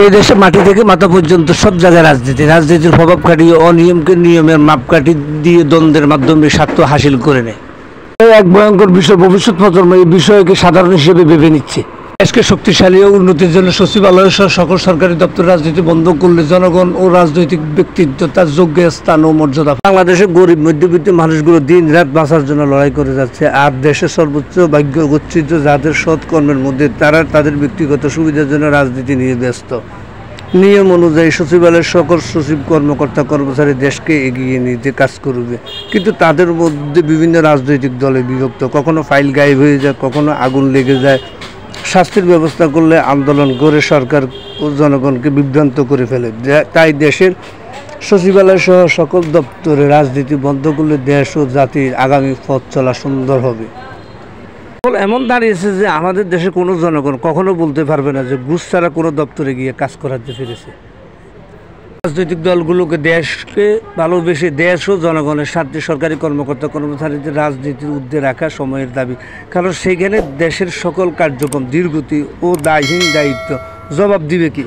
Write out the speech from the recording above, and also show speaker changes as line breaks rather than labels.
এই দেশে মাটি থেকে মাথা পর্যন্ত সব জায়গায় রাজনীতির প্রভাব কাটিয়ে অনিয়মকে নিয়মের মাপকাঠি দিয়ে দ্বন্দ্বের মাধ্যমে স্বার্থ হাসিল করে নেয়। এক ভয়ঙ্কর বিষয়, ভবিষ্যৎ প্রজন্ম এই বিষয়কে সাধারণ হিসেবে ভেবে নিচ্ছে। দেশকে শক্তিশালী ও উন্নতির জন্য সচিবালয় সহ সকল সরকারি দপ্তর রাজনীতি বন্ধ করলে জনগণ ও রাজনৈতিক ব্যক্তিত্ব তার যোগ্য স্থান ও মর্যাদা। বাংলাদেশের গরিব মধ্যবিত্ত মানুষগুলো দিন রাত বাঁচার জন্য লড়াই করে যাচ্ছে, আর দেশের সর্বোচ্চ ভাগ্য গচ্ছিত যাদের সৎ কর্মের মধ্যে তারা তাদের ব্যক্তিগত সুবিধার জন্য রাজনীতি নিয়ে ব্যস্ত। নিয়ম অনুযায়ী সচিবালয়ের সকল সচিব কর্মকর্তা কর্মচারী দেশকে এগিয়ে নিতে কাজ করবে, কিন্তু তাদের মধ্যে বিভিন্ন রাজনৈতিক দলে বিভক্ত। কখনো ফাইল গায়েব হয়ে যায়, কখনো আগুন লেগে যায়। শাস্তির ব্যবস্থা করলে আন্দোলন করে সরকার ও জনগণকে বিভ্রান্ত করে ফেলে। তাই দেশের সচিবালয় সহ সকল দপ্তরে রাজনীতি বন্ধ করলে দেশ ও জাতির আগামী পথ চলা সুন্দর হবে। এমন দাঁড়িয়েছে যে আমাদের দেশে কোনো জনগণ কখনো বলতে পারবে না যে ঘুষ ছাড়া কোনো দপ্তরে গিয়ে কাজ করাতে পেরেছে। রাজনৈতিক দলগুলোকে দেশকে ভালোবেসে দেশ ও জনগণের স্বার্থে সরকারি কর্মকর্তা কর্মচারীদের রাজনীতির ঊর্ধ্বে রাখা সময়ের দাবি, কারণ সেখানে দেশের সকল কার্যক্রম ধীরগতি ও দায়হীন দায়িত্ব জবাব দিবে কি?